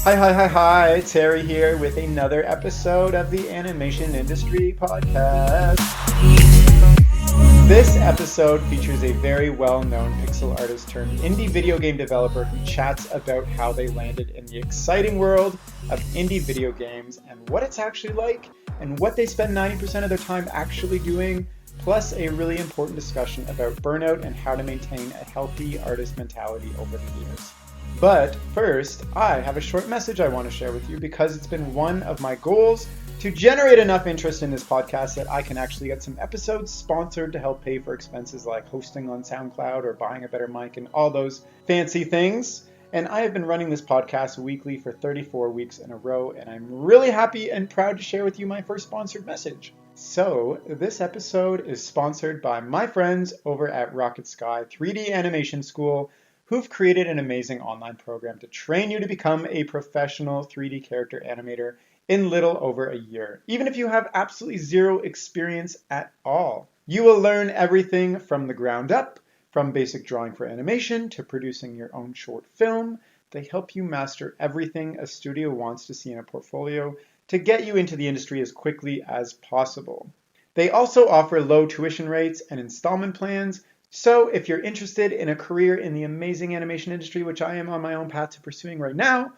Hi, Terry here with another episode of the Animation Industry Podcast. This episode features a very well-known pixel artist turned indie video game developer who chats about how they landed in the exciting world of indie video games and what it's actually like and what they spend 90% of their time actually doing, plus a really important discussion about burnout and how to maintain a healthy artist mentality over the years. But first, I have a short message I want to share with you because it's been one of my goals to generate enough interest in this podcast that I can actually get some episodes sponsored to help pay for expenses like hosting on SoundCloud or buying a better mic and all those fancy things. And I have been running this podcast weekly for 34 weeks in a row, and I'm really happy and proud to share with you my first sponsored message. So, this episode is sponsored by my friends over at Rocket Sky 3D Animation School, who've created an amazing online program to train you to become a professional 3D character animator in little over a year, even if you have absolutely zero experience at all. You will learn everything from the ground up, from basic drawing for animation to producing your own short film. They help you master everything a studio wants to see in a portfolio to get you into the industry as quickly as possible. They also offer low tuition rates and installment plans. So if you're interested in a career in the amazing animation industry, which I am on my own path to pursuing right now,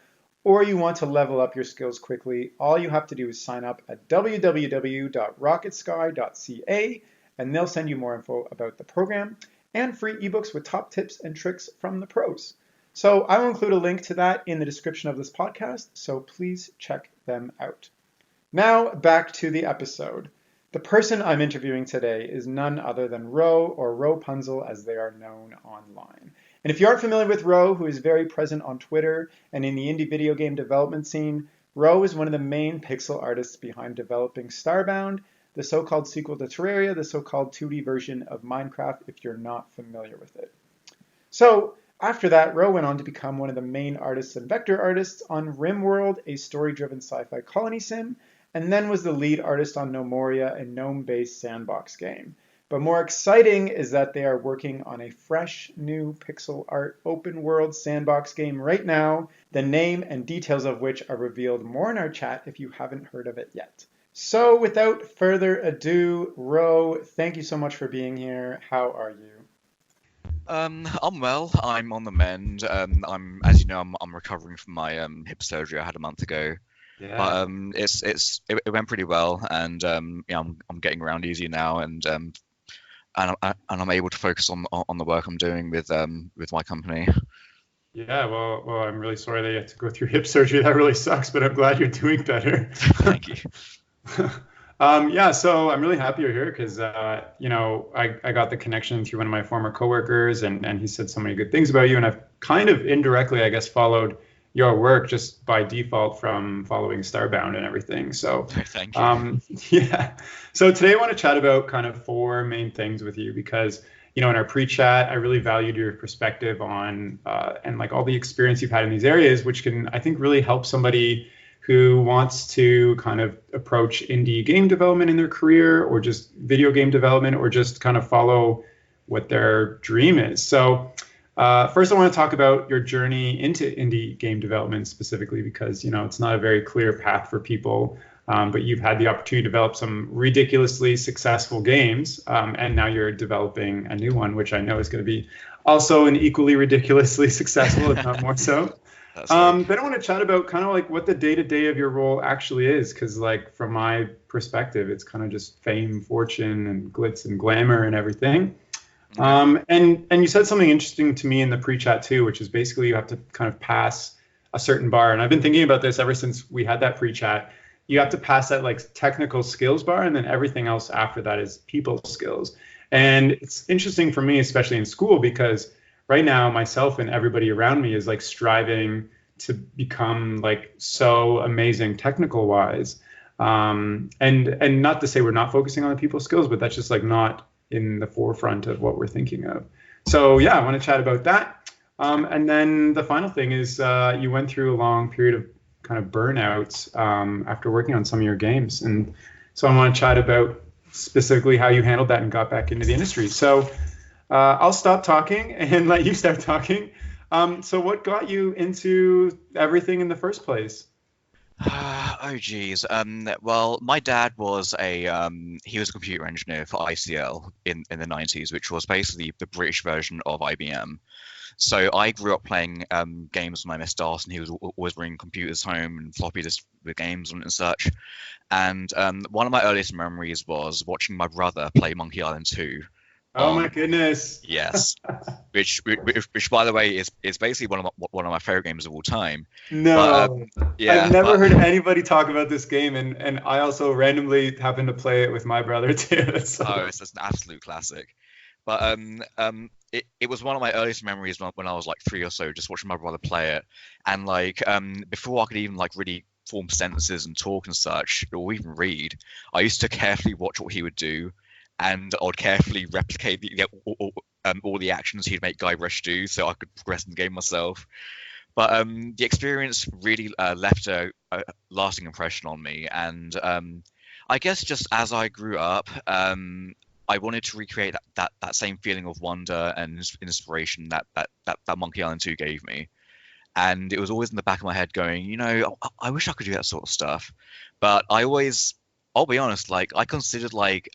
or you want to level up your skills quickly, all you have to do is sign up at www.rocketsky.ca, and they'll send you more info about the program and free ebooks with top tips and tricks from the pros. So I will include a link to that in the description of this podcast, so please check them out. Now back to the episode. The person I'm interviewing today is none other than Ro, or Rhopunzel as they are known online. And if you aren't familiar with Ro, who is very present on Twitter and in the indie video game development scene, Ro is one of the main pixel artists behind developing Starbound, the so-called sequel to Terraria, the so-called 2D version of Minecraft, if you're not familiar with it. So after that, Ro went on to become one of the main artists and vector artists on RimWorld, a story-driven sci-fi colony sim, and then was the lead artist on Gnomoria, a gnome-based sandbox game. But more exciting is that they are working on a fresh, new pixel art open-world sandbox game right now, the name and details of which are revealed more in our chat if you haven't heard of it yet. So without further ado, Ro, thank you so much for being here. How are you? I'm well. I'm on the mend. As you know, I'm recovering from my hip surgery I had a month ago. Yeah. But it went pretty well, and I'm getting around easy now, and I'm able to focus on the work I'm doing with my company. Yeah, well, I'm really sorry that you had to go through hip surgery. That really sucks, but I'm glad you're doing better. Thank you. Yeah, so I'm really happy you're here because I got the connection through one of my former coworkers, and he said so many good things about you, and I've kind of indirectly, I guess, followed your work just by default from following Starbound and everything. So thank you. Yeah. So today I want to chat about kind of four main things with you because, in our pre-chat, I really valued your perspective on and like all the experience you've had in these areas, which can, I think, really help somebody who wants to kind of approach indie game development in their career or just video game development or just kind of follow what their dream is. So first, I want to talk about your journey into indie game development specifically because, it's not a very clear path for people, but you've had the opportunity to develop some ridiculously successful games, and now you're developing a new one, which I know is going to be also an equally ridiculously successful, if not more so. But I want to chat about kind of like what the day-to-day of your role actually is, because like from my perspective, it's kind of just fame, fortune, and glitz and glamour and everything. And you said something interesting to me in the pre-chat too, which is basically you have to kind of pass a certain bar. And I've been thinking about this ever since we had that pre-chat. You have to pass that like technical skills bar, and then everything else after that is people skills. And it's interesting for me, especially in school, because right now myself and everybody around me is like striving to become like so amazing technical wise. And not to say we're not focusing on the people skills, but that's just like not in the forefront of what we're thinking of. So yeah, I want to chat about that. And then the final thing is you went through a long period of kind of burnout after working on some of your games. And so I want to chat about specifically how you handled that and got back into the industry. So I'll stop talking and let you start talking. So what got you into everything in the first place? Oh geez. Well, my dad was he was a computer engineer for ICL in the 90s, which was basically the British version of IBM. So I grew up playing games with my MS-DOS, and he was always bringing computers home and floppy disks with games on it and such. And one of my earliest memories was watching my brother play Monkey Island 2 Oh my on, goodness. yes, which by the way is basically one of my favorite games of all time. But No, I've yeah, never but heard anybody talk about this game, and I also randomly happen to play it with my brother too. That's so oh, cool. it's an absolute classic. But it was one of my earliest memories when I was like 3 or so, just watching my brother play it, and like before I could even like really form sentences and talk and such, or even read, I used to carefully watch what he would do, and I'd carefully replicate all the actions he'd make Guybrush do, so I could progress in the game myself. But the experience really left a lasting impression on me, and I guess just as I grew up, I wanted to recreate that same feeling of wonder and inspiration that Monkey Island 2 gave me. And it was always in the back of my head going, I wish I could do that sort of stuff. But I'll be honest, like I considered like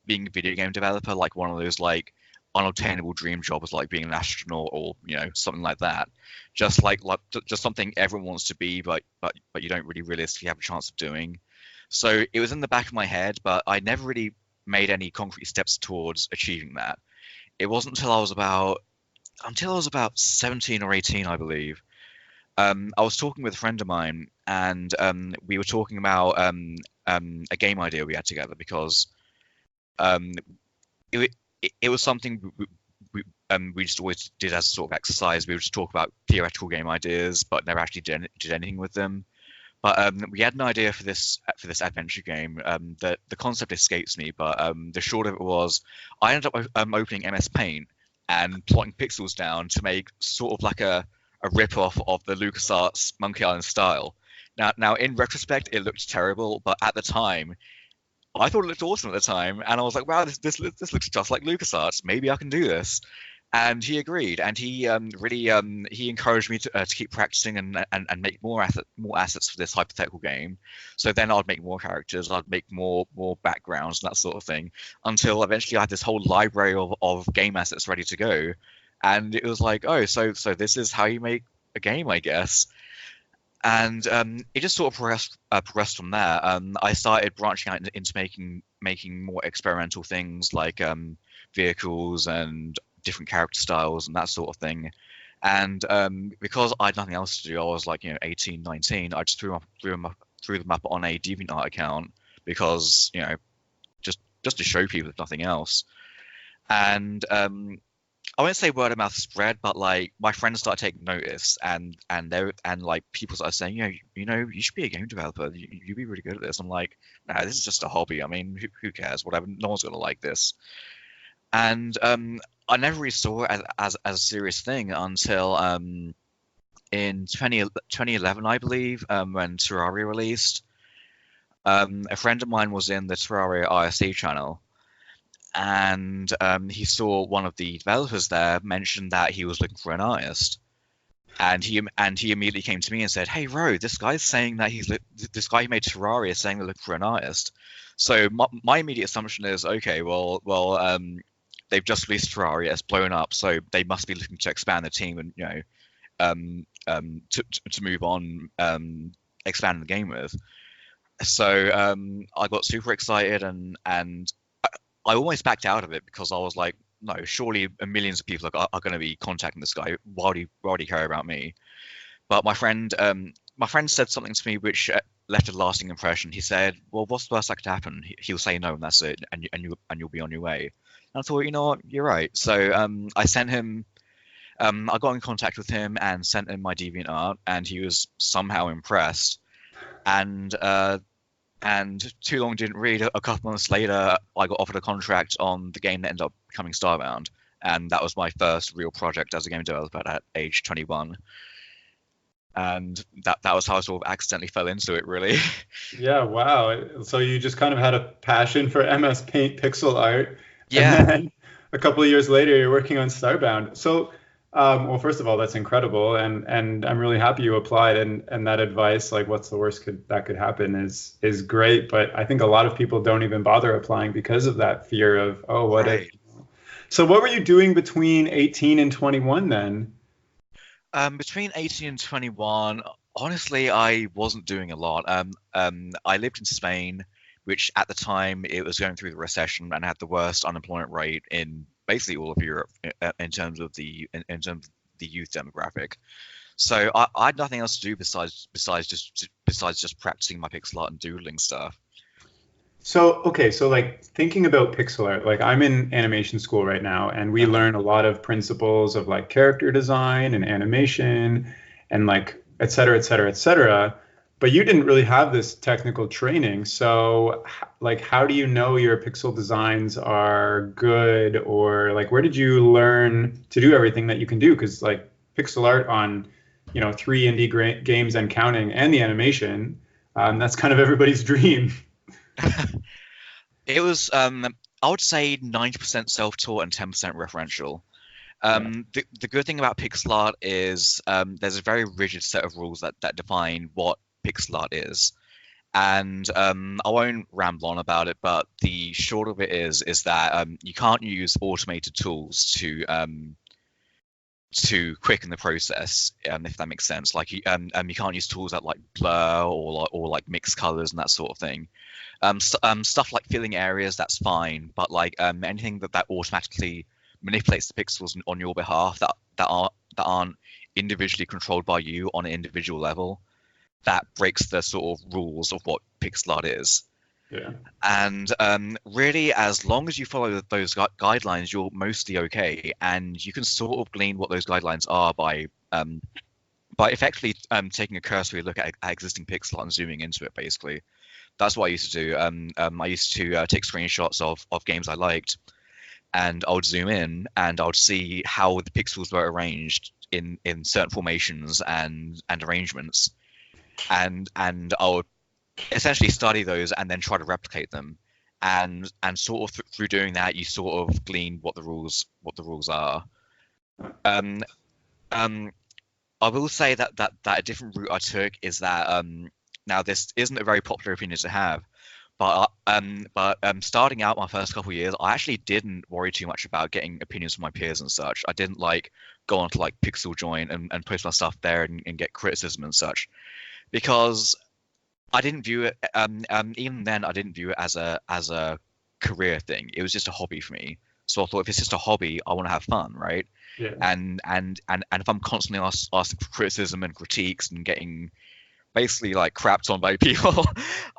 being a video game developer like one of those like unobtainable dream jobs, like being an astronaut or something like that. Just something everyone wants to be, but you don't really realistically have a chance of doing. So it was in the back of my head, but I never really made any concrete steps towards achieving that. It wasn't until I was about 17 or 18, I believe. I was talking with a friend of mine, and we were talking about a game idea we had together because um, it was something we just always did as a sort of exercise. We would just talk about theoretical game ideas, but never actually did anything with them. But we had an idea for this adventure game. The concept escapes me, but the short of it was, I ended up opening MS Paint and plotting pixels down to make sort of like a rip-off of the LucasArts Monkey Island style. Now, in retrospect, it looked terrible, but at the time, I thought it looked awesome at the time, and I was like, "Wow, this looks just like LucasArts. Maybe I can do this." And he agreed, and he really he encouraged me to keep practicing and make more assets for this hypothetical game. So then I'd make more characters, I'd make more backgrounds and that sort of thing, until eventually I had this whole library of game assets ready to go. And it was like, oh, so this is how you make a game, I guess. And it just sort of progressed from there. I started branching out into making more experimental things like vehicles and different character styles and that sort of thing. And because I had nothing else to do, I was like 18, 19. I just threw them up on a DeviantArt account because just to show people if nothing else. And I won't say word of mouth spread, but like my friends started taking notice, and like people started saying, you should be a game developer. You'd be really good at this. I'm like, nah, this is just a hobby. I mean, who cares? Whatever. No one's gonna like this. And I never really saw it as a serious thing until in 2011, I believe, when Terraria released. A friend of mine was in the Terraria IRC channel, and he saw one of the developers there mention that he was looking for an artist, and he immediately came to me and said, "Hey, Ro, this guy's saying that this guy who made Terraria is saying they're looking for an artist." So my immediate assumption is, okay, well, they've just released Terraria, it's blown up, so they must be looking to expand the team and to move on, expand the game with. So I got super excited and I almost backed out of it because I was like, no, surely millions of people are going to be contacting this guy. Why would he care about me? But my friend said something to me which left a lasting impression. He said, "Well, what's the worst that could happen? He'll say no, and that's it, and you'll be on your way." And I thought, you know what, you're right. So I sent him. I got in contact with him and sent him my DeviantArt, and he was somehow impressed. And too long didn't read. A couple months later, I got offered a contract on the game that ended up becoming Starbound, and that was my first real project as a game developer at age 21. And that was how I sort of accidentally fell into it, really. Yeah, wow. So you just kind of had a passion for MS Paint pixel art, and Yeah. then a couple of years later, you're working on Starbound. So Well, first of all, that's incredible, and I'm really happy you applied. And that advice, like, what's the worst that could happen, is great. But I think a lot of people don't even bother applying because of that fear of, oh, what if? Right. So, what were you doing between 18 and 21 then? Between 18 and 21, honestly, I wasn't doing a lot. I lived in Spain, which at the time it was going through the recession and had the worst unemployment rate in basically all of Europe in terms of in terms of the youth demographic. So I had nothing else to do besides just practicing my pixel art and doodling stuff. So, okay, so like thinking about pixel art, like I'm in animation school right now, and we Uh-huh. learn a lot of principles of like character design and animation and like et cetera, et cetera, et cetera. But you didn't really have this technical training. So, like, how do you know your pixel designs are good, or like, where did you learn to do everything that you can do? Because like pixel art on, three indie games and counting, and the animation, that's kind of everybody's dream. It was, I would say 90% self-taught and 10% referential. Yeah. The good thing about pixel art is there's a very rigid set of rules that define what pixel art is. And I won't ramble on about it, but the short of it is that you can't use automated tools to quicken the process, if that makes sense. Like you can't use tools that like blur or like mix colors and that sort of thing. Stuff like filling areas, that's fine, but like anything that automatically manipulates the pixels on your behalf that aren't individually controlled by you on an individual level, that breaks the sort of rules of what pixel art is. Yeah. And really, as long as you follow those guidelines, you're mostly okay. And you can sort of glean what those guidelines are by effectively taking a cursory look at existing pixel art and zooming into it. Basically, that's what I used to do. I used to take screenshots of games I liked, and I would zoom in and I would see how the pixels were arranged in certain formations and arrangements, and I would essentially study those and then try to replicate them, and sort of through doing that you sort of glean what the rules are. um um I will say that a different route I took is that now this isn't a very popular opinion to have, but starting out my first couple of years, I actually didn't worry too much about getting opinions from my peers and such. I didn't like go onto like Pixel Join and post my stuff there and get criticism and such, because I didn't view it. Even then, I didn't view it as a career thing. It was just a hobby for me. So I thought, if it's just a hobby, I want to have fun, right? Yeah. And if I'm constantly asking for criticism and critiques and getting basically like crapped on by people,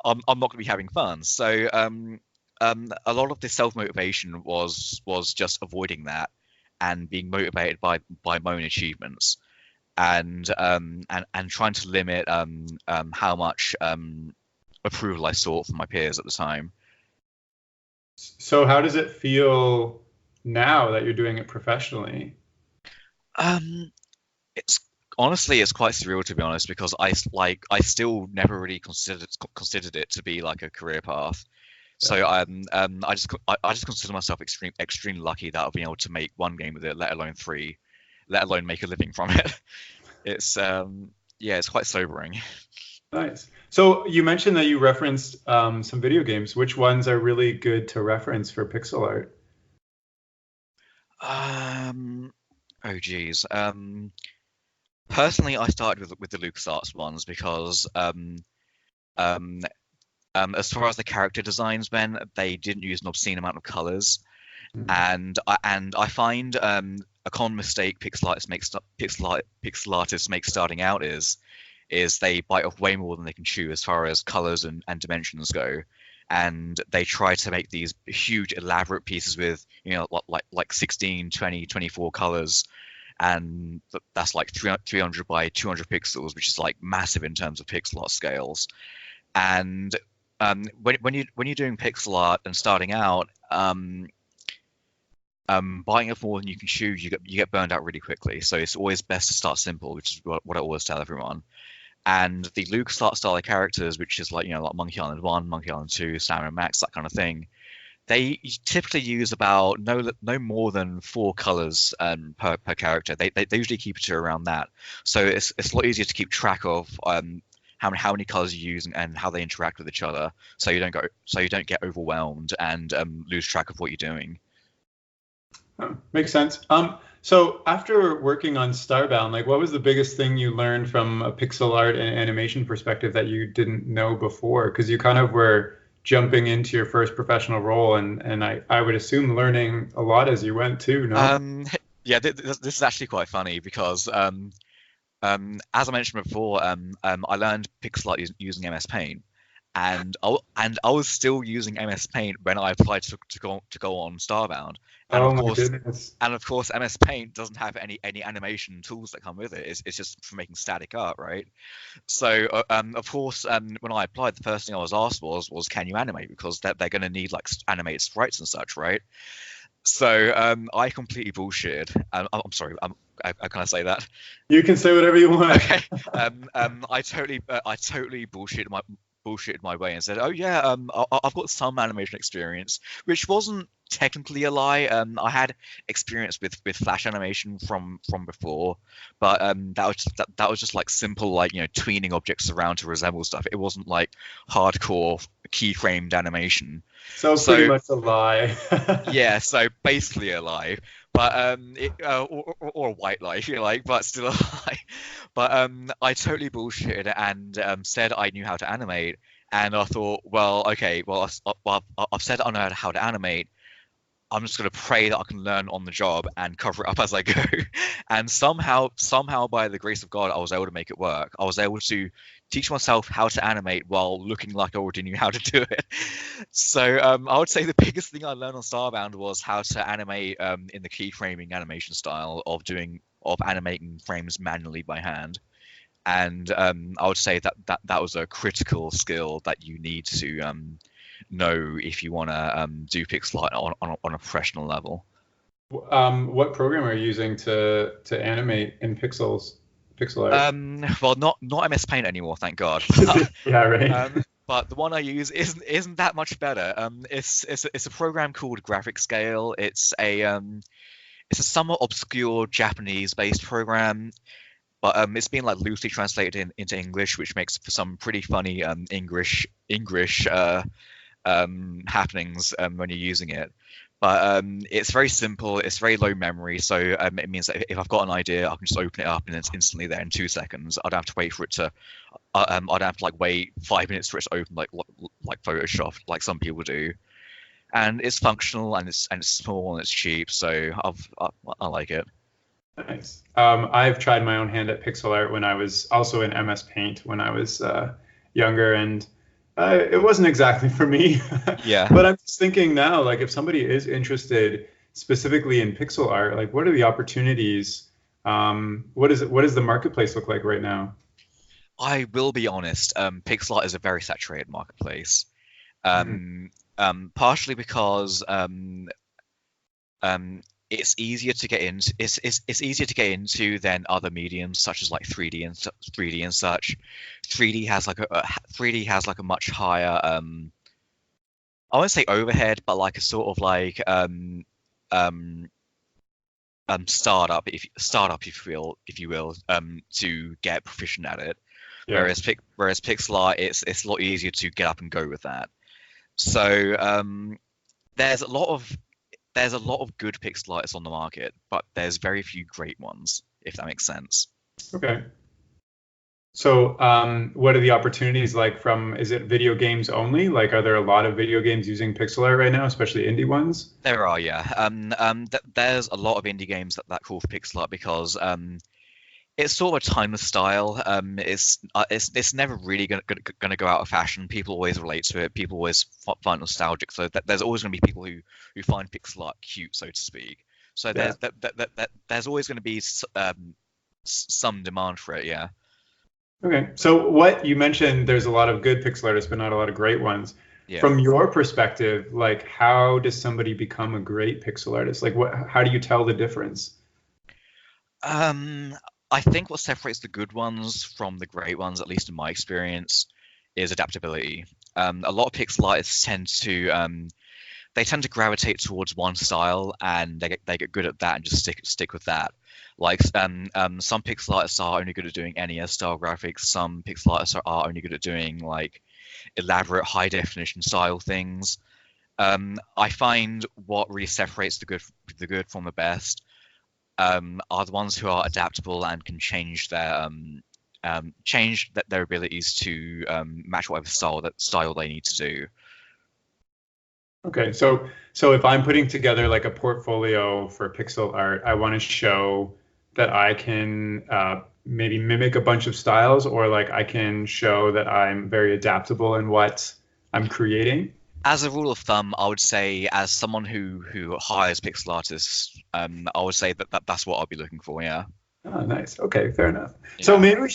I'm not going to be having fun. So a lot of the self motivation was just avoiding that and being motivated by my own achievements, and trying to limit how much approval I sought from my peers at the time. So how does it feel now that you're doing it professionally? Um, it's honestly it's quite surreal, to be honest, because I still never really considered it to be like a career path. Yeah. So I just consider myself extremely lucky that I've been able to make one game with it, let alone three, let alone make a living from it. It's yeah, it's quite sobering. Nice. So you mentioned that you referenced some video games. Which ones are really good to reference for pixel art? Um, oh geez. Personally, I started with the LucasArts ones because um, as far as the character designs went, they didn't use an obscene amount of colors, Mhm. and I find a common mistake pixel artists make starting out is they bite off way more than they can chew as far as colors and dimensions go, and they try to make these huge elaborate pieces with like 16, 20, 24 colors, and that's like 300 by 200 pixels, which is like massive in terms of pixel art scales. And when you're doing pixel art and starting out, biting off more than you can chew, you get burned out really quickly. So it's always best to start simple, which is what I always tell everyone. And the LucasArts style of characters, which is like like Monkey Island 1, Monkey Island 2, Sam and Max, that kind of thing, they typically use about no more than 4 colors per character. They usually keep it to around that, so it's a lot easier to keep track of how many colors you use and how they interact with each other, so you don't get overwhelmed and lose track of what you're doing. Oh, makes sense. So after working on Starbound, like what was the biggest thing you learned from a pixel art and animation perspective that you didn't know before? Because you kind of were jumping into your first professional role, and I would assume learning a lot as you went too, no? Yeah, this is actually quite funny because as I mentioned before, I learned pixel art using MS Paint, and I was still using MS Paint when I applied to go on Starbound, and Oh my goodness. of course MS Paint doesn't have any animation tools that come with it. It's just for making static art, right? So of course, when I applied, the first thing I was asked was can you animate, because they're going to need like animated sprites and such, right? So I completely bullshit. I'm sorry. Can I say that? You can say whatever you want. Okay. I totally bullshitted my way and said, "Oh yeah, I've got some animation experience," which wasn't technically a lie. I had experience with Flash animation from before, but that was just like simple, like, you know, tweening objects around to resemble stuff. It wasn't like hardcore keyframed animation. So pretty much a lie. Yeah, so basically a lie, but or a white lie if you like, but still a lie. But I totally bullshitted and said I knew how to animate, and I thought, well, okay, well, I've said I know how to animate. I'm just going to pray that I can learn on the job and cover it up as I go. And somehow, by the grace of God, I was able to make it work. I was able to teach myself how to animate while looking like I already knew how to do it. So I would say the biggest thing I learned on Starbound was how to animate in the keyframing animation style of animating frames manually by hand. And I would say that was a critical skill that you need to know if you want to do pixel art on a professional level. What program are you using to animate in pixel art? Well, not MS Paint anymore, thank God. Yeah, right. But the one I use isn't that much better. It's a program called Graphic Scale. It's a somewhat obscure Japanese-based program, but it's been like loosely translated into English, which makes for some pretty funny English happenings when you're using it. But it's very simple. It's very low memory, so it means that if I've got an idea, I can just open it up and it's instantly there in 2 seconds. I don't have to wait for it to. I'd have to like wait 5 minutes for it to open like Photoshop, like some people do. And it's functional and it's small and it's cheap, so I like it. Nice. I've tried my own hand at pixel art when I was also in MS Paint when I was younger, and it wasn't exactly for me. Yeah. But I'm just thinking now, like if somebody is interested specifically in pixel art, like what are the opportunities? What does the marketplace look like right now? I will be honest. Pixel art is a very saturated marketplace. Partially because it's easier to get into. It's easier to get into than other mediums such as like 3D and such. 3D has like a much higher I won't say overhead, but like a sort of like startup if you will to get proficient at it. Yeah. Whereas pixel art, it's a lot easier to get up and go with that. So there's a lot of good pixel artists on the market, but there's very few great ones, if that makes sense. Okay. So what are the opportunities like is it video games only? Like, are there a lot of video games using pixel art right now, especially indie ones? There are, yeah. There's a lot of indie games that call for pixel art because it's sort of a timeless style. It's never really gonna go out of fashion. People always relate to it. People always find nostalgic. So there's always gonna be people who find pixel art cute, so to speak. So there's always gonna be some demand for it. Yeah. Okay. So what you mentioned, there's a lot of good pixel artists, but not a lot of great ones. Yeah. From your perspective, like how does somebody become a great pixel artist? Like how do you tell the difference? I think what separates the good ones from the great ones, at least in my experience, is adaptability. A lot of pixel artists tend to they tend to gravitate towards one style, and they get good at that and just stick with that. Like some pixel artists are only good at doing NES style graphics. Some pixel artists are only good at doing like elaborate high definition style things. I find what really separates the good from the best are the ones who are adaptable and can change their abilities to match whatever style they need to do. Okay, so if I'm putting together like a portfolio for pixel art, I want to show that I can maybe mimic a bunch of styles, or like I can show that I'm very adaptable in what I'm creating. As a rule of thumb, I would say, as someone who hires pixel artists, I would say that's what I'll be looking for. Yeah. Oh, nice. Okay, fair enough. Yeah. So maybe we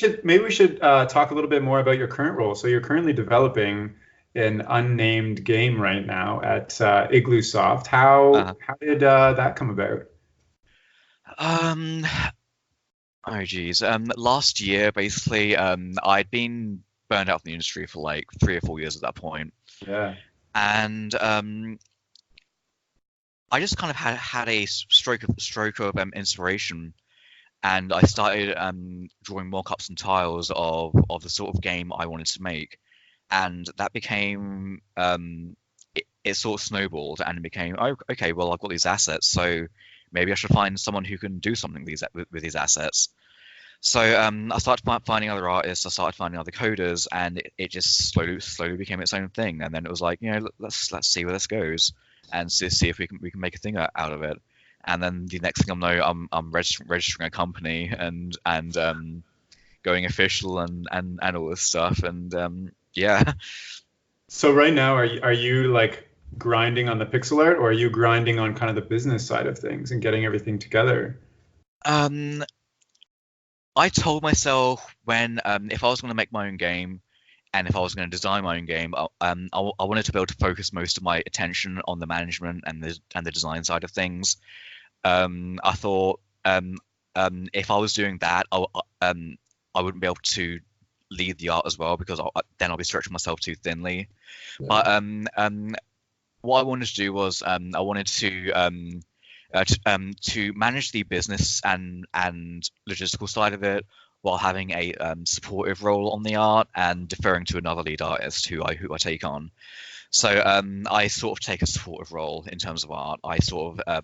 should talk a little bit more about your current role. So you're currently developing an unnamed game right now at Igloosoft. How did that come about? Oh geez. Last year, basically, I'd been burned out from the industry for like 3 or 4 years at that point. Yeah. And I just kind of had a stroke of inspiration, and I started drawing mock-ups and tiles of the sort of game I wanted to make, and that became it sort of snowballed, and it became, oh, okay, well, I've got these assets, so maybe I should find someone who can do something with these assets. So I started finding other artists, I started finding other coders, and it just slowly became its own thing. And then it was like, let's see where this goes, and see if we can make a thing out of it. And then the next thing I know, I'm registering a company and going official and all this stuff, and yeah. So right now, are you like grinding on the pixel art, or are you grinding on kind of the business side of things and getting everything together? I told myself when if I was going to make my own game, and if I was going to design my own game, I wanted to be able to focus most of my attention on the management and the design side of things. I thought if I was doing that, I wouldn't be able to lead the art as well, because then I'll be stretching myself too thinly. Yeah. But what I wanted to do was I wanted to manage the business and logistical side of it, while having a supportive role on the art and deferring to another lead artist who I take on. So I sort of take a supportive role in terms of art. I sort of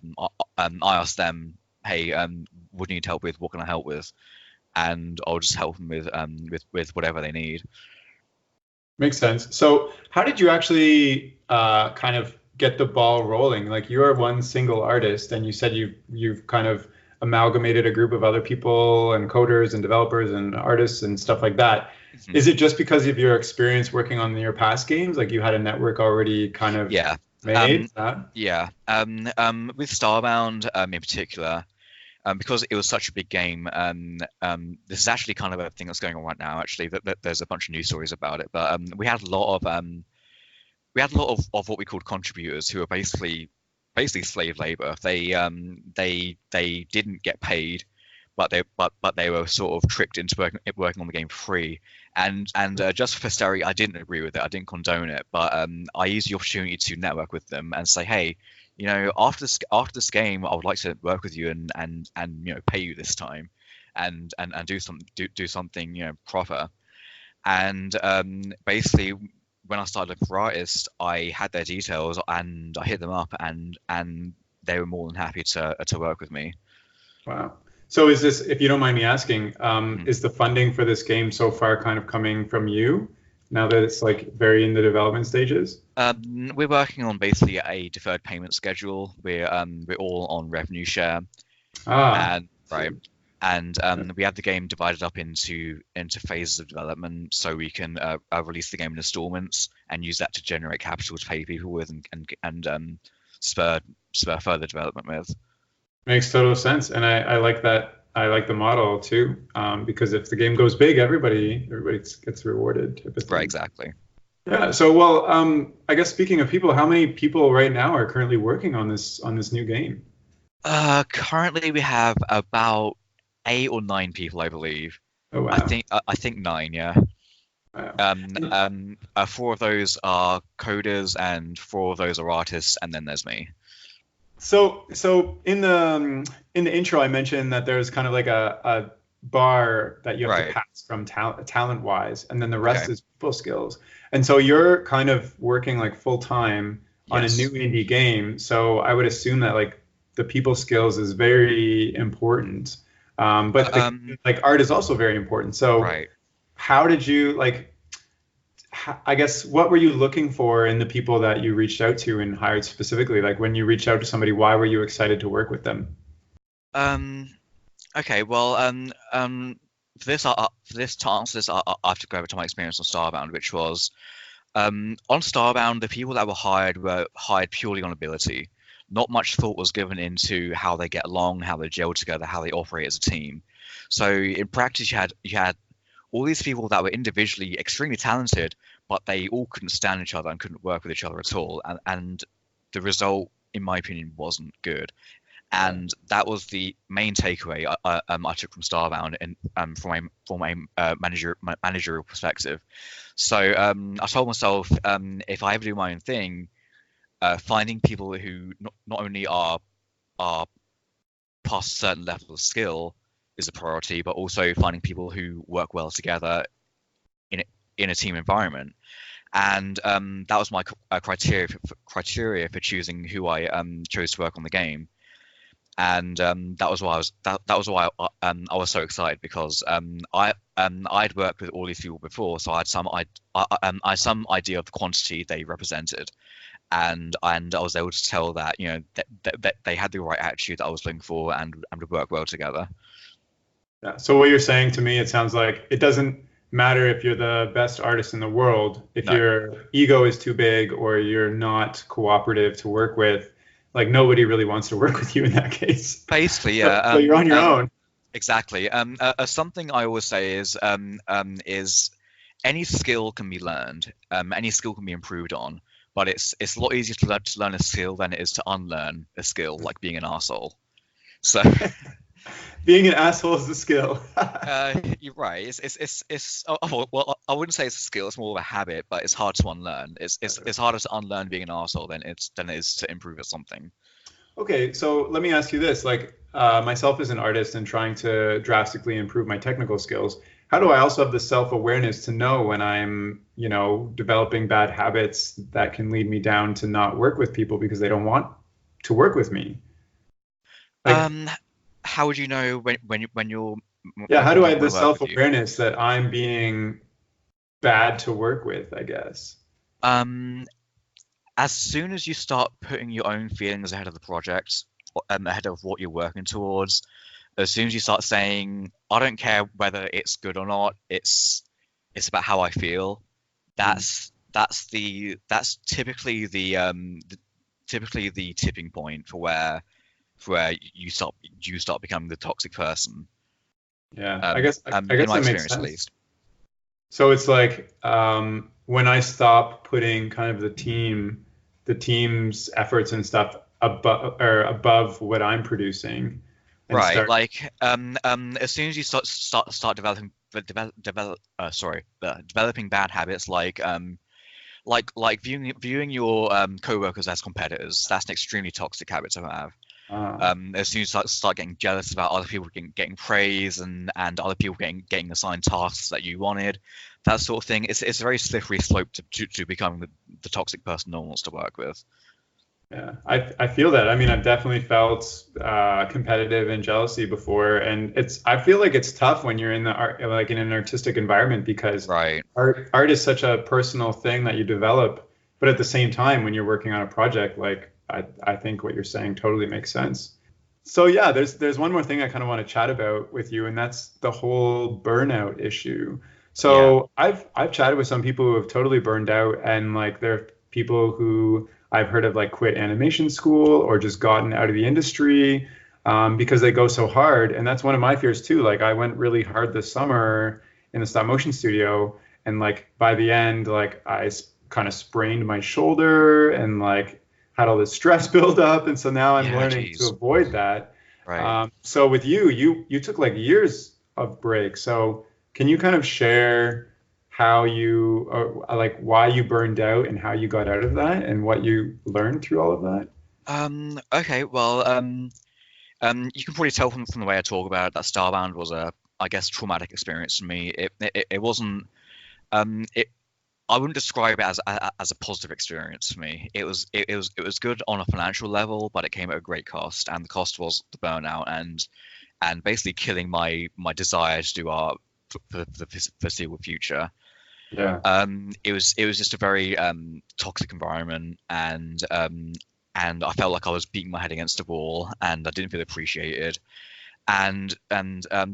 I ask them, hey, what do you need help with? What can I help with? And I'll just help them with whatever they need. Makes sense. So how did you actually kind of get the ball rolling? Like, you are one single artist, and you said you've kind of amalgamated a group of other people and coders and developers and artists and stuff like that. Mm-hmm. Is it just because of your experience working on your past games? Like, you had a network already kind of made? Yeah. With Starbound in particular, because it was such a big game, this is actually kind of a thing that's going on right now, actually, that there's a bunch of news stories about it. But we had a lot of what we called contributors, who are basically slave labor. They didn't get paid, but they were sort of tricked into working on the game for free. And just for posterity, I didn't agree with it. I didn't condone it, but I used the opportunity to network with them and say, hey, after this game, I would like to work with you and pay you this time, and do something proper. And basically, when I started looking for artists, I had their details and I hit them up, and they were more than happy to work with me. Wow. So is this, if you don't mind me asking, is the funding for this game so far kind of coming from you, now that it's like very in the development stages? We're working on basically a deferred payment schedule. We're all on revenue share. And we have the game divided up into phases of development, so we can release the game in installments and use that to generate capital to pay people with and spur further development with. Makes total sense, and I like that. I like the model too, because if the game goes big, everybody gets rewarded. Right, exactly. Yeah. So, well, I guess speaking of people, how many people right now are currently working on this new game? Currently, we have about 8 or 9 people, I believe. Oh, wow. I think 9, yeah. 4 of those are coders, and 4 of those are artists, and then there's me. So in the intro, I mentioned that there's kind of like a bar that you have to Right. pass from talent wise, and then the rest Okay. is people skills. And so you're kind of working like full time on a Yes. new indie game. So I would assume that like the people skills is very important. But like art is also very important. So Right. how did you like? I guess what were you looking for in the people that you reached out to and hired specifically? Like when you reached out to somebody, why were you excited to work with them? Okay. Well, for this to answer this, I have to go over to my experience on Starbound, which was on Starbound, the people that were hired purely on ability. Not much thought was given into how they get along, how they gel together, how they operate as a team. So in practice, you had all these people that were individually extremely talented, but they all couldn't stand each other and couldn't work with each other at all. And the result, in my opinion, wasn't good. And that was the main takeaway I took from Starbound and from a managerial perspective. So I told myself, if I ever do my own thing, finding people who not only are past a certain level of skill is a priority, but also finding people who work well together in a team environment. And that was my criteria for choosing who I chose to work on the game. And that was why I was so excited, because I'd worked with all these people before, so I had some idea of the quantity they represented, and I was able to tell that that they had the right attitude that I was looking for and would work well together. Yeah. So what you're saying to me, it sounds like it doesn't matter if you're the best artist in the world. If No. your ego is too big or you're not cooperative to work with, like nobody really wants to work with you in that case. Basically, yeah. So you're on your own. Exactly. Something I always say is any skill can be learned, any skill can be improved on, but it's a lot easier to learn a skill than it is to unlearn a skill, like being an arsehole. So Being an asshole is a skill. you're right. Well, I wouldn't say it's a skill. It's more of a habit, but it's hard to unlearn. It's harder to unlearn being an arsehole than it is to improve at something. Okay, so let me ask you this: like myself as an artist and trying to drastically improve my technical skills, how do I also have the self-awareness to know when I'm, developing bad habits that can lead me down to not work with people because they don't want to work with me? Like, How would you know when you're yeah, how do I have the when I work with you? self-awareness that I'm being bad to work with, I guess? As soon as you start putting your own feelings ahead of the project, ahead of what you're working towards, as soon as you start saying, "I don't care whether it's good or not. It's about how I feel." That's typically the tipping point for where you start becoming the toxic person. Yeah, I guess In that my makes experience, at sense. least. So it's like when I stop putting kind of the team's efforts and stuff above what I'm producing, and Right, start. like as soon as you start developing bad habits, like viewing your co-workers as competitors, that's an extremely toxic habit to have. As soon as you start getting jealous about other people getting praise and other people getting assigned tasks that you wanted, that sort of thing, it's a very slippery slope to becoming the toxic person no one wants to work with. Yeah, I feel that. I mean, I've definitely felt competitive and jealousy before, and I feel like it's tough when you're in the art, like in an artistic environment, because Right. art is such a personal thing that you develop, but at the same time, when you're working on a project, like I think what you're saying totally makes sense. So yeah, there's one more thing I kind of want to chat about with you, and that's the whole burnout issue. Yeah. So I've chatted with some people who have totally burned out, and like there are people who I've heard of like quit animation school or just gotten out of the industry because they go so hard. And that's one of my fears too. Like I went really hard this summer in the stop motion studio, and like by the end, like kind of sprained my shoulder and like had all this stress build up. And so now I'm Yeah. learning to Geez. avoid that. Right. So with you took like years of break. So can you kind of share how you, or like why you burned out and how you got out of that and what you learned through all of that? Okay, well, you can probably tell from the way I talk about it that Starbound was a, I guess, traumatic experience for me. It wasn't, it I wouldn't describe it as a positive experience for me. It was good on a financial level, but it came at a great cost, and the cost was the burnout and basically killing my desire to do art for the foreseeable future. Yeah. It was just a very toxic environment, and I felt like I was beating my head against the wall, and I didn't feel appreciated. And I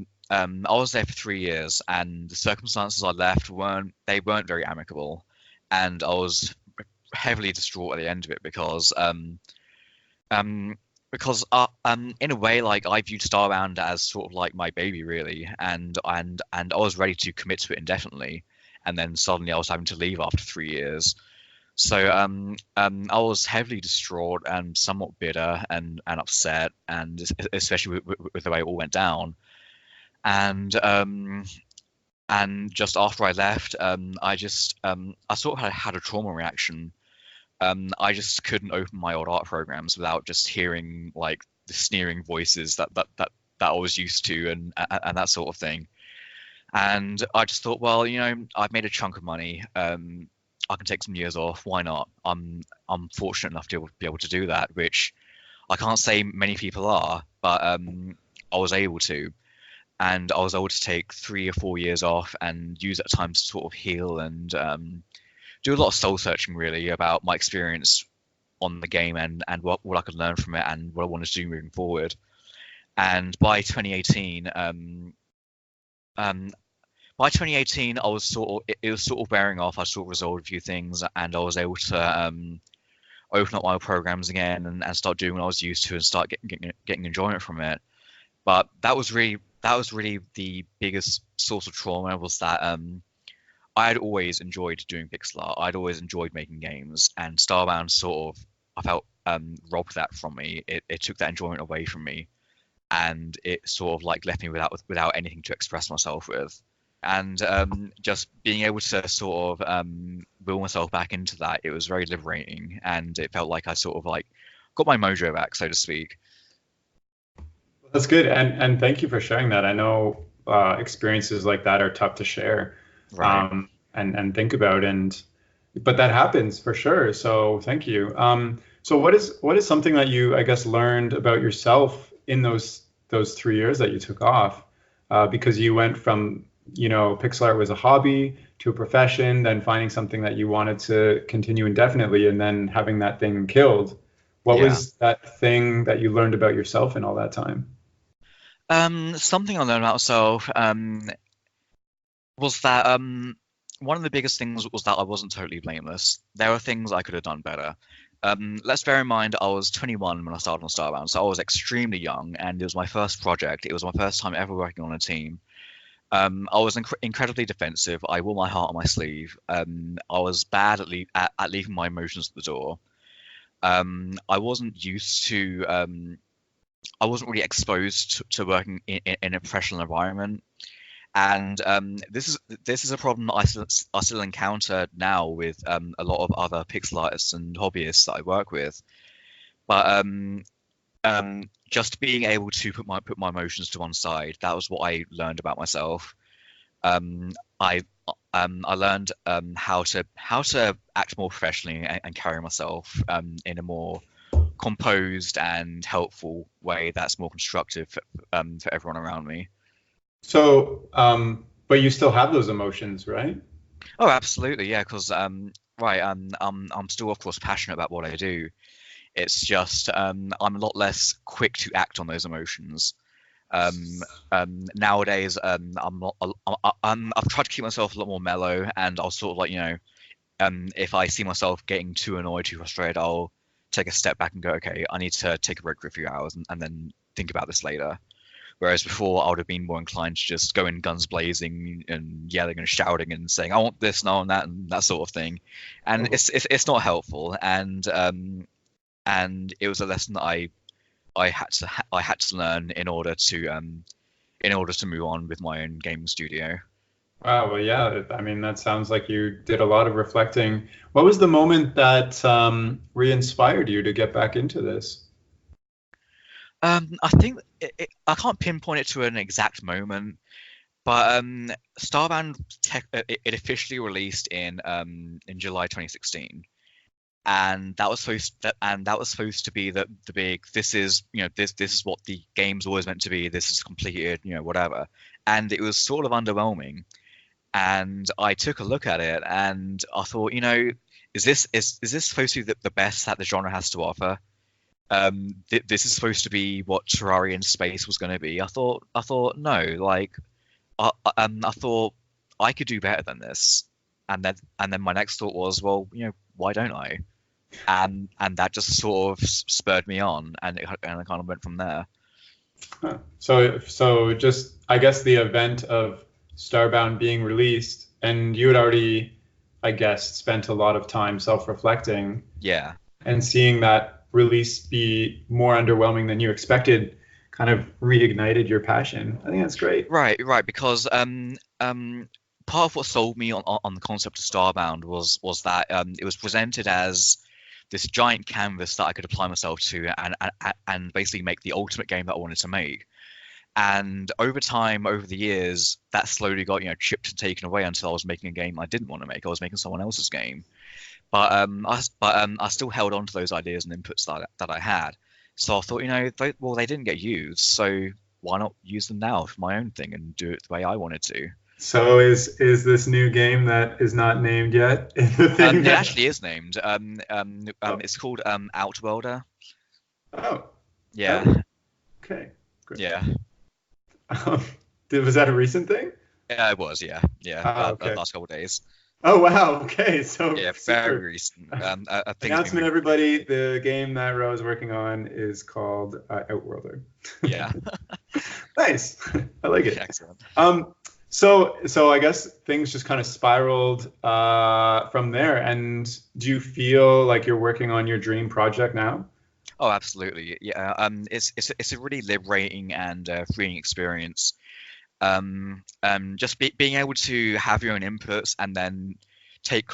was there for 3 years, and the circumstances I left weren't very amicable, and I was heavily distraught at the end of it um, in a way, like I viewed Starbound as sort of like my baby, really, and I was ready to commit to it indefinitely, and then suddenly I was having to leave after 3 years. So I was heavily distraught and somewhat bitter and upset, and especially with the way it all went down. And just after I left, I sort of had a trauma reaction. I just couldn't open my old art programs without just hearing like the sneering voices that I was used to, and that sort of thing. And I just thought, well, I've made a chunk of money. I can take some years off. Why not? I'm fortunate enough to be able to do that, which I can't say many people are, but I was able to, and I was able to take 3 or 4 years off and use that time to sort of heal and do a lot of soul searching, really, about my experience on the game and what I could learn from it and what I wanted to do moving forward. And um, by 2018, I was it was sort of wearing off. I sort of resolved a few things, and I was able to open up my programs again and start doing what I was used to and start getting enjoyment from it. But that was really the biggest source of trauma, was that I had always enjoyed doing pixel art. I'd always enjoyed making games, and Starbound sort of, I felt, robbed that from me. It took that enjoyment away from me, and it sort of like left me without anything to express myself with. And just being able to sort of will myself back into that, it was very liberating, and it felt like I sort of like got my mojo back, so to speak. That's good, and thank you for sharing that. I know experiences like that are tough to share, Right. and think about, but that happens for sure. So thank you. So what is something that you, I guess, learned about yourself in those 3 years that you took off, because you went from, pixel art was a hobby to a profession, then finding something that you wanted to continue indefinitely, and then having that thing killed. What Yeah. was that thing that you learned about yourself in all that time? Something I learned about myself was that one of the biggest things was that I wasn't totally blameless. There were things I could have done better. Let's bear in mind I was 21 when I started on Starbound, so I was extremely young, and it was my first project. It was my first time ever working on a team. I was incredibly defensive. I wore my heart on my sleeve. I was bad at leaving my emotions at the door. I wasn't used to. I wasn't really exposed to working in a professional environment, and this is a problem that I still encounter now with a lot of other pixel artists and hobbyists that I work with. But just being able to put my emotions to one side, that was what I learned about myself. Um, I I learned how to act more professionally and carry myself in a more composed and helpful way that's more constructive for everyone around me. So, but you still have those emotions, right? Oh, absolutely, yeah. Because right, I'm still of course passionate about what I do. It's just I'm a lot less quick to act on those emotions. Nowadays, I've tried to keep myself a lot more mellow, and I'll sort of like, if I see myself getting too annoyed, too frustrated, I'll take a step back and go, okay, I need to take a break for a few hours and then think about this later. Whereas before, I would have been more inclined to just go in guns blazing and yelling and shouting and saying, "I want this and I want that," and that sort of thing. And Oh. it's not helpful. And it was a lesson that I had to learn in order to move on with my own gaming studio. Wow. Well, yeah. I mean, that sounds like you did a lot of reflecting. What was the moment that re-inspired you to get back into this? I think I can't pinpoint it to an exact moment, but Starbound it officially released in July 2016, and that was supposed to be the big, this is, this is what the game's always meant to be. This is completed, whatever. And it was sort of underwhelming. And I took a look at it and I thought, is this supposed to be the best that the genre has to offer? This is supposed to be what Terraria in space was going to be. I thought no, like I thought I could do better than this. And then my next thought was, well, why don't I? And that just sort of spurred me on, and I kind of went from there. Huh. So just I guess the event of Starbound being released, and you had already, I guess, spent a lot of time self-reflecting Yeah. and seeing that release be more underwhelming than you expected, kind of reignited your passion. I think that's great. Right, because part of what sold me on the concept of Starbound was that it was presented as this giant canvas that I could apply myself to and basically make the ultimate game that I wanted to make. And over time, over the years, that slowly got chipped and taken away until I was making a game I didn't want to make. I was making someone else's game. But I still held on to those ideas and inputs that I had. So I thought, they didn't get used, so why not use them now for my own thing and do it the way I wanted to? So is this new game that is not named yet the thing It that? actually is named. Oh, It's called Outworlder. oh, Yeah, oh, okay, great. yeah, Um, was that a recent thing? yeah. It was. Yeah. Ah, The okay. last couple of days. Oh wow. Okay. So Yeah, very super. recent. I think it's been Announcement, everybody. The game that Ro is working on is called Outworlder. yeah. Nice. I like it. Excellent. So I guess things just kind of spiraled from there. And do you feel like you're working on your dream project now? Oh, absolutely. Yeah. It's a really liberating and freeing experience. Just being able to have your own inputs and then take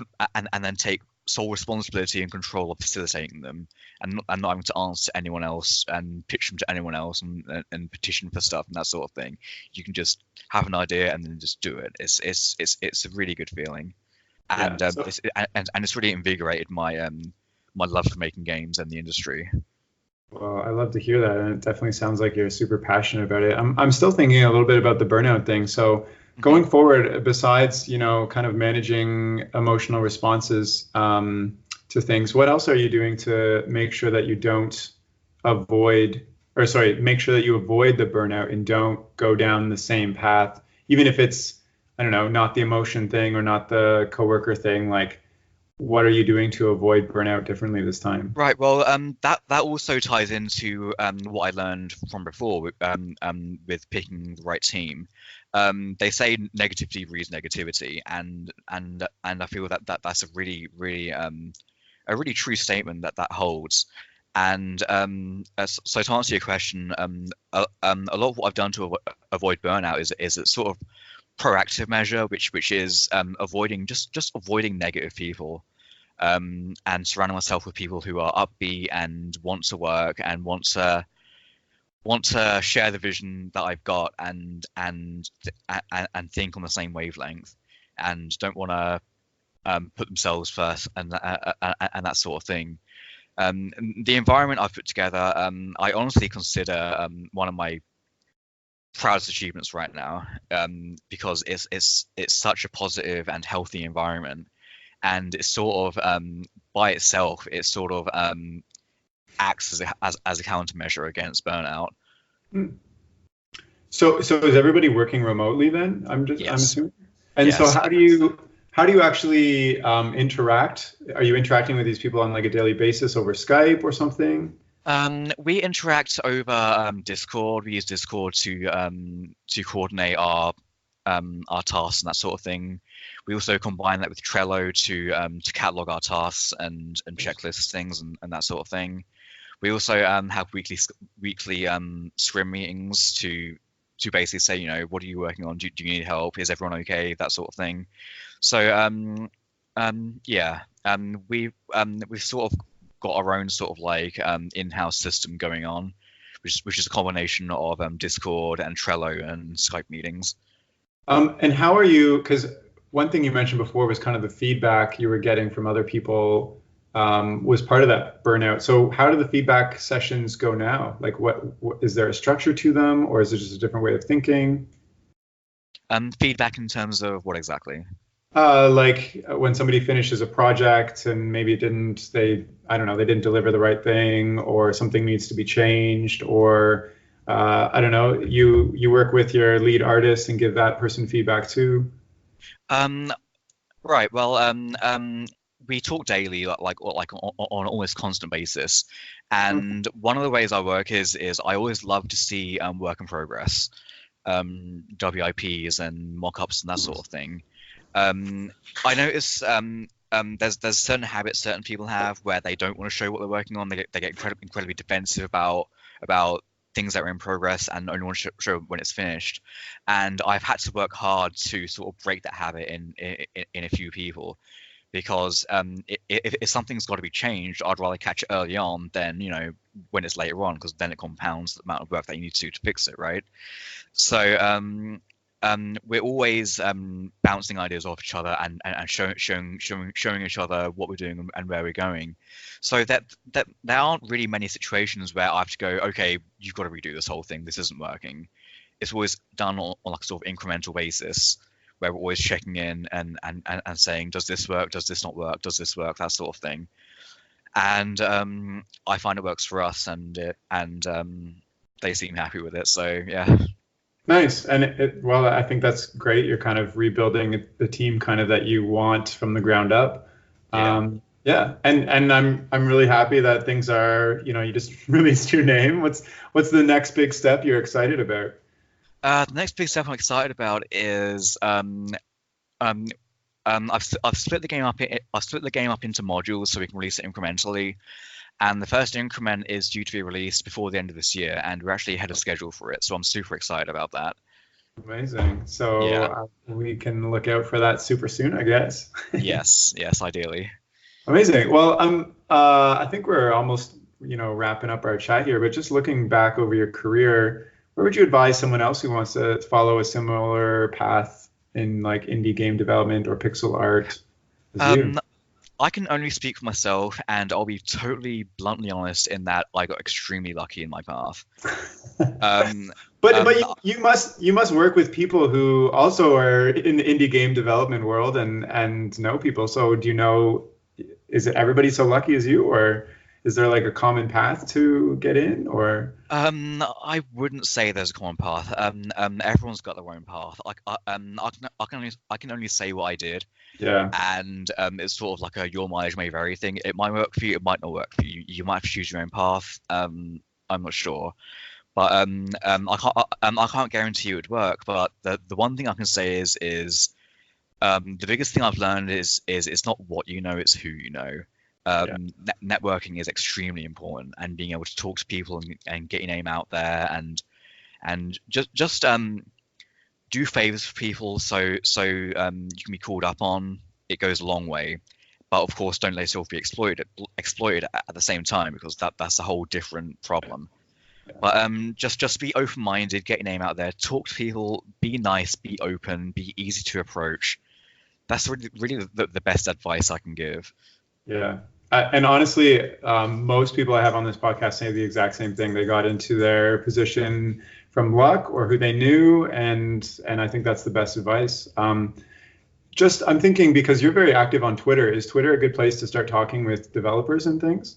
take sole responsibility and control of facilitating them, and not having to answer to anyone else and pitch them to anyone else and petition for stuff and that sort of thing. You can just have an idea and then just do it. It's a really good feeling, Yeah. and it's really invigorated my love for making games and the industry. Well, I love to hear that, and it definitely sounds like you're super passionate about it. I'm still thinking a little bit about the burnout thing. So Mhm. going forward, besides kind of managing emotional responses to things, what else are you doing to make sure that you don't avoid, or sorry, make sure that you avoid the burnout and don't go down the same path, even if it's, I don't know, not the emotion thing or not the coworker thing, like what are you doing to avoid burnout differently this time? Right. Well, that also ties into what I learned from before with picking the right team. They say negativity breeds negativity, and I feel that's a really true statement that holds. And so to answer your question, a lot of what I've done to avoid burnout is a sort of proactive measure, which is avoiding just avoiding negative people, and surrounding myself with people who are upbeat and want to work and want to share the vision that I've got and think on the same wavelength and don't want to put themselves first and that sort of thing. The environment I've put together, I honestly consider one of my proudest achievements right now, because it's such a positive and healthy environment, and it's sort of by itself, it sort of acts as a countermeasure against burnout. Hmm. So is everybody working remotely then? I'm Yes, assuming. And so yes. how do you actually interact? Are you interacting with these people on like a daily basis over Skype or something? We interact over Discord. We use Discord to coordinate our tasks and that sort of thing. We also combine that with Trello to catalog our tasks and checklist things and that sort of thing. We also have weekly scrim meetings to basically say, you know, what are you working on? Do you need help? Is everyone okay? That sort of thing. So we've sort of got our own sort of like in-house system going on, which is a combination of Discord and Trello and Skype meetings. And how are you? Because one thing you mentioned before was kind of the feedback you were getting from other people was part of that burnout. So how do the feedback sessions go now? Like, what is there a structure to them, or is it just a different way of thinking? Feedback in terms of what exactly? Like when somebody finishes a project and maybe they didn't deliver the right thing, or something needs to be changed, or I don't know, you work with your lead artist and give that person feedback too. Right. Well, we talk daily, like on an almost constant basis. And one of the ways I work is I always love to see work in progress, WIPs and mock-ups and that sort of thing. I notice there's certain habits certain people have where they don't want to show what they're working on. They get incredibly defensive about things that are in progress and only want to show when it's finished. And I've had to work hard to sort of break that habit in a few people, because if something's got to be changed, I'd rather catch it early on than, you know, when it's later on, because then it compounds the amount of work that you need to do to fix it, right? So we're always bouncing ideas off each other and showing each other what we're doing and where we're going. So that there aren't really many situations where I have to go, okay, you've got to redo this whole thing. This isn't working. It's always done on like a sort of incremental basis, where we're always checking in and saying, does this work? Does this not work? Does this work? That sort of thing. And I find it works for us, and they seem happy with it. So yeah. Nice. And well, I think that's great. You're kind of rebuilding the team kind of that you want from the ground up. Yeah. And I'm really happy that things are, you know, you just released your name. What's the next big step you're excited about? The next big step I'm excited about is I've split the game up. I've split the game up into modules so we can release it incrementally. And the first increment is due to be released before the end of this year, and we're actually ahead of schedule for it. So I'm super excited about that. Amazing. So yeah. We can look out for that super soon, I guess. Yes, ideally. Amazing. Well, I think we're almost, you know, wrapping up our chat here, but just looking back over your career, where would you advise someone else who wants to follow a similar path in like indie game development or pixel art as you? I can only speak for myself, and I'll be totally bluntly honest in that I got extremely lucky in my path. But you must work with people who also are in the indie game development world and know people. So do you know, is it everybody so lucky as you, or is there like a common path to get in, or? I wouldn't say there's a common path. Everyone's got their own path. I can only say what I did. Yeah. And it's sort of like a your mileage may vary thing. It might work for you. It might not work for you. You might have to choose your own path. I'm not sure, but I can't guarantee it would work. But the one thing I can say is the biggest thing I've learned is it's not what you know, it's who you know. Networking is extremely important, and being able to talk to people and get your name out there and just do favors for people so you can be called up on. It goes a long way, but of course don't let yourself be exploited at the same time, because that's a whole different problem. But just be open-minded, get your name out there, talk to people, be nice, be open, be easy to approach. That's really the best advice I can give. Yeah. And honestly, most people I have on this podcast say the exact same thing. They got into their position from luck or who they knew, and I think that's the best advice. I'm thinking, because you're very active on Twitter, is Twitter a good place to start talking with developers and things?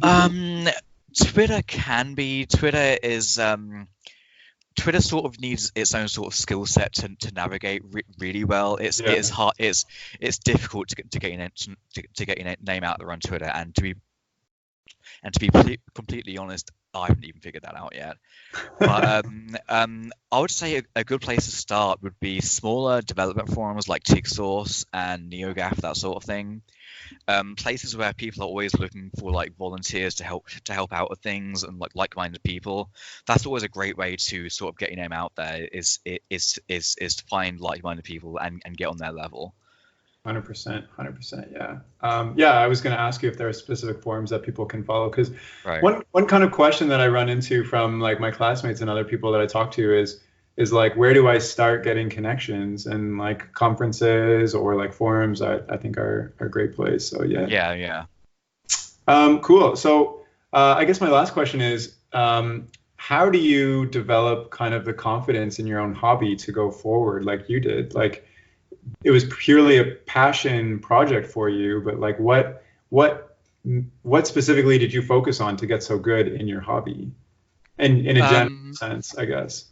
Twitter can be. Twitter sort of needs its own sort of skill set to navigate really well. It is hard. It's difficult to get your name out there on Twitter, and to be completely honest, I haven't even figured that out yet. But I would say a good place to start would be smaller development forums like TigSource and NeoGAF, that sort of thing. Places where people are always looking for like volunteers to help out with things, and like-minded people. That's always a great way to sort of get your name out there. Is to find like-minded people and get on their level. 100%, yeah. Yeah, I was going to ask you if there are specific forums that people can follow, because Right. one kind of question that I run into from like my classmates and other people that I talk to is like, where do I start getting connections? And like conferences or like forums, I think are a great place. So yeah. Yeah. Cool. So I guess my last question is, how do you develop kind of the confidence in your own hobby to go forward like you did? Like, it was purely a passion project for you, but like what specifically did you focus on to get so good in your hobby? And in a general sense, I guess.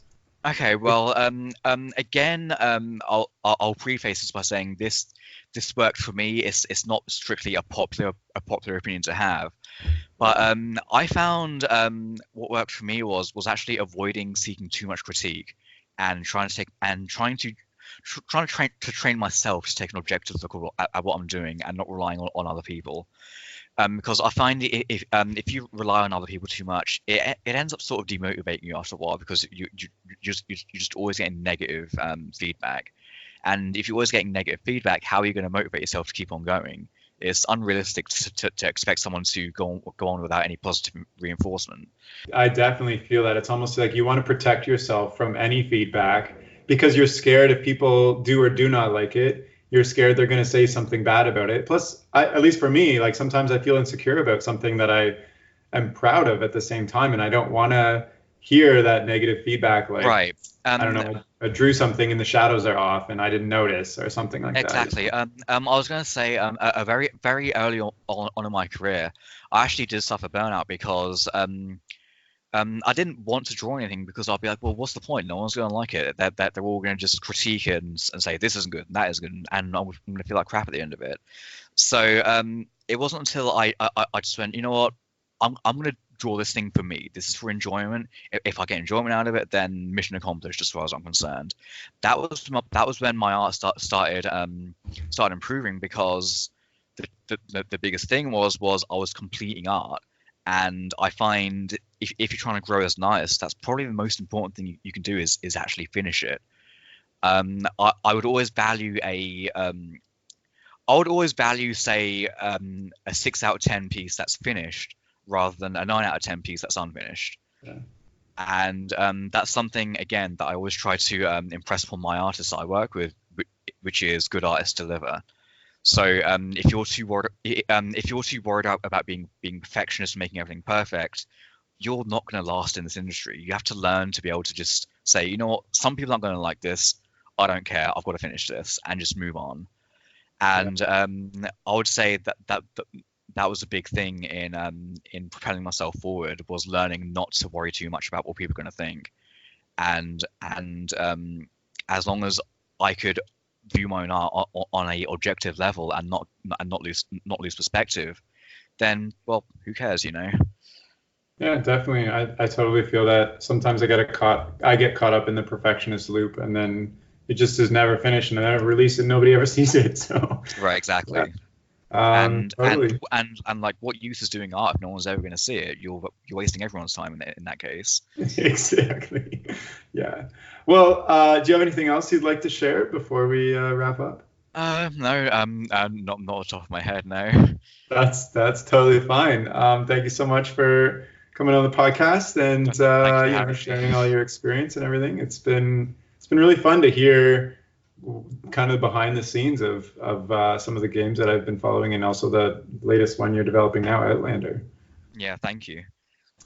Okay, well, again, I'll preface this by saying this worked for me. It's not strictly a popular opinion to have, but I found what worked for me was actually avoiding seeking too much critique and trying to train myself to take an objective look at what I'm doing and not relying on other people. Because I find if you rely on other people too much, it ends up sort of demotivating you after a while, because you're just always getting negative feedback. And if you're always getting negative feedback, how are you going to motivate yourself to keep on going? It's unrealistic to expect someone to go on without any positive reinforcement. I definitely feel that. It's almost like you want to protect yourself from any feedback, because you're scared if people do or do not like it. You're scared they're going to say something bad about it. Plus, at least for me, like sometimes I feel insecure about something that I am proud of at the same time, and I don't want to hear that negative feedback. Like, right. I don't know, I drew something and the shadows are off and I didn't notice, or something like exactly. that. I was going to say a very, very early on in my career, I actually did suffer burnout because I didn't want to draw anything, because I'd be like, well, what's the point? No one's going to like it. That they're all going to just critique it and say this isn't good and that isn't good, and I'm going to feel like crap at the end of it. So it wasn't until I just went, you know what, I'm going to draw this thing for me. This is for enjoyment. If I get enjoyment out of it, then mission accomplished as far as I'm concerned. That was when my art started improving, because the biggest thing was I was completing art. And I find if you're trying to grow as an artist, that's probably the most important thing you can do is actually finish it. I would always value say a 6 out of 10 piece that's finished rather than a 9 out of 10 piece that's unfinished. Yeah. And that's something, again, that I always try to impress upon my artists I work with, which is good artists deliver. So if you're too worried about being perfectionist and making everything perfect, you're not going to last in this industry. You have to learn to be able to just say, you know what, some people aren't going to like this. I don't care. I've got to finish this, and just move on. And I would say that was a big thing in propelling myself forward, was learning not to worry too much about what people are going to think. And as long as I could view my own art on a objective level and not lose perspective, then, well, who cares, you know? Yeah, definitely. I totally feel that. Sometimes I get caught up in the perfectionist loop, and then it just is never finished, and I never release it, and nobody ever sees it. So right, exactly. Yeah. Totally. And like, what use is doing art if no one's ever going to see it? You're wasting everyone's time in that case. Exactly. Yeah. Well, do you have anything else you'd like to share before we wrap up? No, not off the top of my head, no. That's totally fine. Thank you so much for coming on the podcast and sharing all your experience and everything. It's been really fun to hear kind of behind the scenes of some of the games that I've been following, and also the latest one you're developing now, Outlander. Yeah, thank you.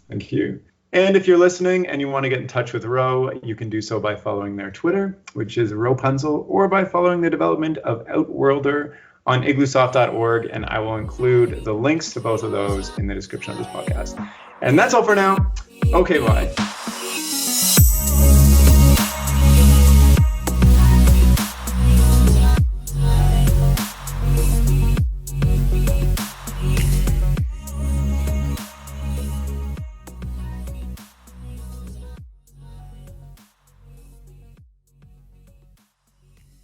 Thank you. And if you're listening and you want to get in touch with Ro, you can do so by following their Twitter, which is Rhopunzel, or by following the development of Outworlder on Igloosoft.org, and I will include the links to both of those in the description of this podcast. And that's all for now. Okay, bye.